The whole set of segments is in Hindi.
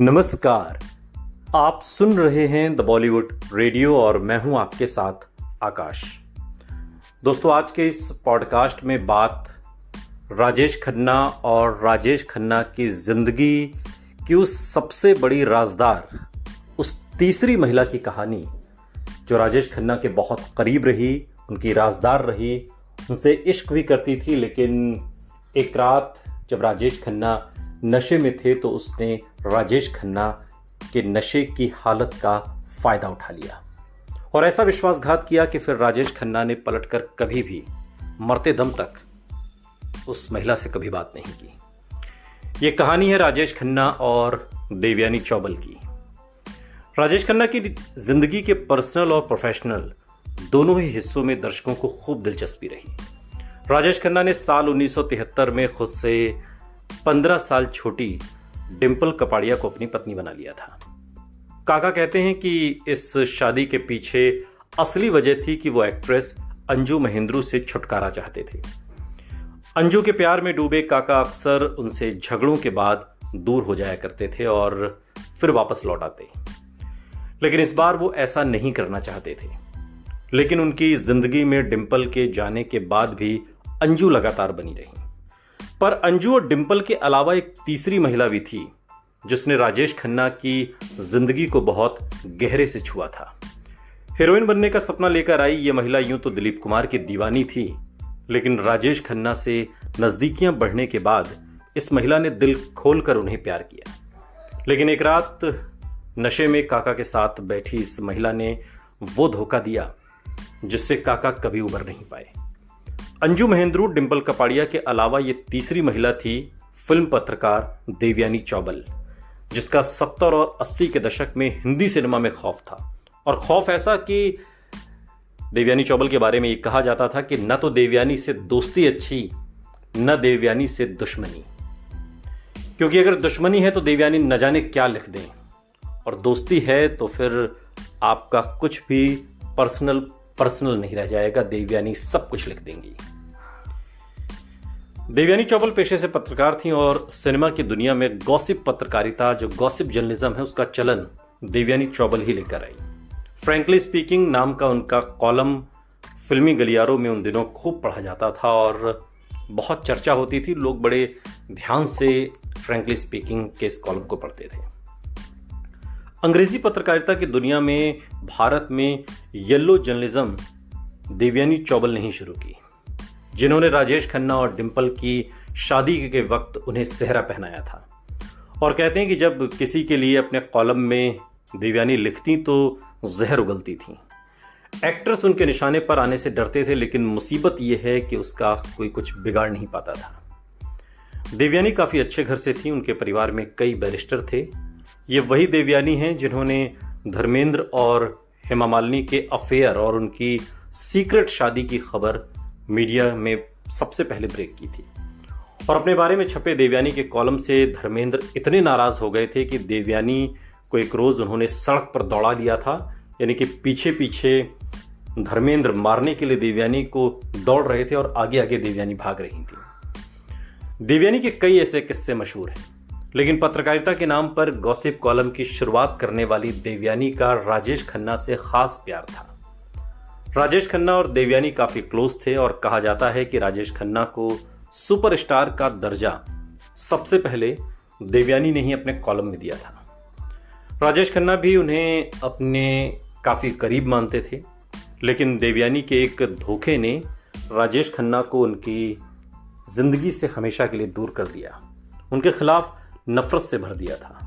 नमस्कार। आप सुन रहे हैं द बॉलीवुड रेडियो और मैं हूं आपके साथ आकाश। दोस्तों, आज के इस पॉडकास्ट में बात राजेश खन्ना और राजेश खन्ना की जिंदगी की उस सबसे बड़ी राजदार, उस तीसरी महिला की कहानी जो राजेश खन्ना के बहुत करीब रही, उनकी राजदार रही, उनसे इश्क भी करती थी। लेकिन एक रात जब राजेश खन्ना नशे में थे तो उसने राजेश खन्ना के नशे की हालत का फायदा उठा लिया और ऐसा विश्वासघात किया कि फिर राजेश खन्ना ने पलटकर कभी भी मरते दम तक उस महिला से कभी बात नहीं की। ये कहानी है राजेश खन्ना और देवयानी चौबल की। राजेश खन्ना की जिंदगी के पर्सनल और प्रोफेशनल दोनों ही हिस्सों में दर्शकों को खूब दिलचस्पी रही। राजेश खन्ना ने साल 1973 में खुद से 15 साल छोटी डिंपल कपाड़िया को अपनी पत्नी बना लिया था। काका कहते हैं कि इस शादी के पीछे असली वजह थी कि वो एक्ट्रेस अंजू महेंद्रू से छुटकारा चाहते थे। अंजू के प्यार में डूबे काका अक्सर उनसे झगड़ों के बाद दूर हो जाया करते थे और फिर वापस लौट आते, लेकिन इस बार वो ऐसा नहीं करना चाहते थे। लेकिन उनकी जिंदगी में डिंपल के जाने के बाद भी अंजू लगातार बनी रही। पर अंजू और डिंपल के अलावा एक तीसरी महिला भी थी जिसने राजेश खन्ना की जिंदगी को बहुत गहरे से छुआ था। हीरोइन बनने का सपना लेकर आई ये महिला यूं तो दिलीप कुमार की दीवानी थी, लेकिन राजेश खन्ना से नजदीकियां बढ़ने के बाद इस महिला ने दिल खोलकर उन्हें प्यार किया। लेकिन एक रात नशे में काका के साथ बैठी इस महिला ने वो धोखा दिया जिससे काका कभी उबर नहीं पाए। अंजू महेंद्रू, डिंपल कपाड़िया के अलावा ये तीसरी महिला थी फिल्म पत्रकार देवयानी चौबल, जिसका 70 और 80 के दशक में हिंदी सिनेमा में खौफ था। और खौफ ऐसा कि देवयानी चौबल के बारे में ये कहा जाता था कि न तो देवयानी से दोस्ती अच्छी, न देवयानी से दुश्मनी, क्योंकि अगर दुश्मनी है तो देवयानी न जाने क्या लिख दें और दोस्ती है तो फिर आपका कुछ भी पर्सनल नहीं रह जाएगा, देवयानी सब कुछ लिख देंगी। देवयानी चौबल पेशे से पत्रकार थीं और सिनेमा की दुनिया में गॉसिप पत्रकारिता, जो गॉसिप जर्नलिज्म है, उसका चलन देवयानी चौबल ही लेकर आई। फ्रैंकली स्पीकिंग नाम का उनका कॉलम फिल्मी गलियारों में उन दिनों खूब पढ़ा जाता था और बहुत चर्चा होती थी। लोग बड़े ध्यान से फ्रैंकली स्पीकिंग के इस कॉलम को पढ़ते थे। अंग्रेजी पत्रकारिता की दुनिया में भारत में येलो जर्नलिज्म देवयानी चौबल ने ही शुरू की, जिन्होंने राजेश खन्ना और डिंपल की शादी के वक्त उन्हें सेहरा पहनाया था। और कहते हैं कि जब किसी के लिए अपने कॉलम में देवयानी लिखती तो जहर उगलती थी। एक्ट्रेस उनके निशाने पर आने से डरते थे, लेकिन मुसीबत यह है कि उसका कोई कुछ बिगाड़ नहीं पाता था। देवयानी काफ़ी अच्छे घर से थी, उनके परिवार में कई बैरिस्टर थे। ये वही देवयानी हैं जिन्होंने धर्मेंद्र और हेमा मालिनी के अफेयर और उनकी सीक्रेट शादी की खबर मीडिया में सबसे पहले ब्रेक की थी। और अपने बारे में छपे देवयानी के कॉलम से धर्मेंद्र इतने नाराज हो गए थे कि देवयानी को एक रोज उन्होंने सड़क पर दौड़ा लिया था। यानी कि पीछे पीछे धर्मेंद्र मारने के लिए देवयानी को दौड़ रहे थे और आगे आगे देवयानी भाग रही थी। देवयानी के कई ऐसे किस्से मशहूर हैं, लेकिन पत्रकारिता के नाम पर गॉसिप कॉलम की शुरुआत करने वाली देवयानी का राजेश खन्ना से खास प्यार था। राजेश खन्ना और देवयानी काफी क्लोज थे और कहा जाता है कि राजेश खन्ना को सुपरस्टार का दर्जा सबसे पहले देवयानी ने ही अपने कॉलम में दिया था। राजेश खन्ना भी उन्हें अपने काफी करीब मानते थे, लेकिन देवयानी के एक धोखे ने राजेश खन्ना को उनकी जिंदगी से हमेशा के लिए दूर कर दिया, उनके खिलाफ नफरत से भर दिया था।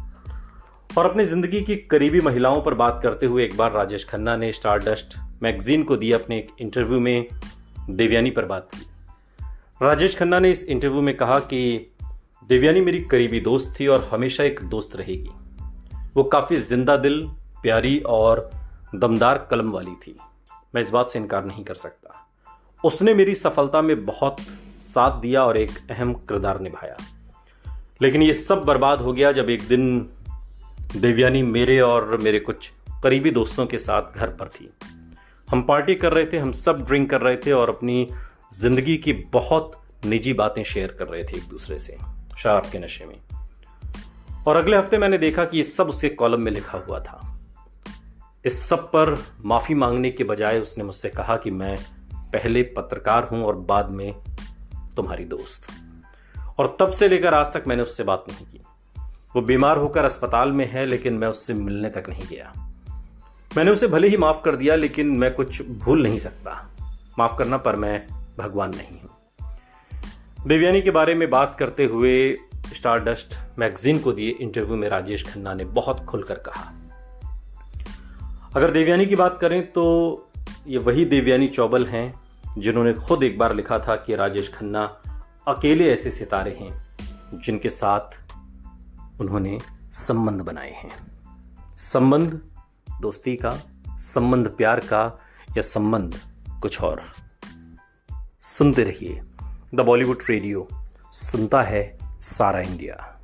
और अपनी जिंदगी की करीबी महिलाओं पर बात करते हुए एक बार राजेश खन्ना ने स्टारडस्ट मैगजीन को दिए अपने एक इंटरव्यू में देवयानी पर बात की। राजेश खन्ना ने इस इंटरव्यू में कहा कि देवयानी मेरी करीबी दोस्त थी और हमेशा एक दोस्त रहेगी। वो काफ़ी जिंदा दिल, प्यारी और दमदार कलम वाली थी, मैं इस बात से इनकार नहीं कर सकता। उसने मेरी सफलता में बहुत साथ दिया और एक अहम किरदार निभाया। लेकिन ये सब बर्बाद हो गया जब एक दिन देवयानी मेरे और मेरे कुछ करीबी दोस्तों के साथ घर पर थी। हम पार्टी कर रहे थे, हम सब ड्रिंक कर रहे थे और अपनी जिंदगी की बहुत निजी बातें शेयर कर रहे थे एक दूसरे से, शराब के नशे में। और अगले हफ्ते मैंने देखा कि ये सब उसके कॉलम में लिखा हुआ था। इस सब पर माफी मांगने के बजाय उसने मुझसे कहा कि मैं पहले पत्रकार हूं और बाद में तुम्हारी दोस्त। और तब से लेकर आज तक मैंने उससे बात नहीं की। वो बीमार होकर अस्पताल में है, लेकिन मैं उससे मिलने तक नहीं गया। मैंने उसे भले ही माफ कर दिया, लेकिन मैं कुछ भूल नहीं सकता। माफ करना, पर मैं भगवान नहीं हूं। देवयानी के बारे में बात करते हुए स्टारडस्ट मैगजीन को दिए इंटरव्यू में राजेश खन्ना ने बहुत खुलकर कहा। अगर देवयानी की बात करें तो ये वही देवयानी चौबल हैं जिन्होंने खुद एक बार लिखा था कि राजेश खन्ना अकेले ऐसे सितारे हैं जिनके साथ उन्होंने संबंध बनाए हैं। संबंध दोस्ती का, संबंध प्यार का, या संबंध कुछ और। सुनते रहिए द बॉलीवुड रेडियो, सुनता है सारा इंडिया।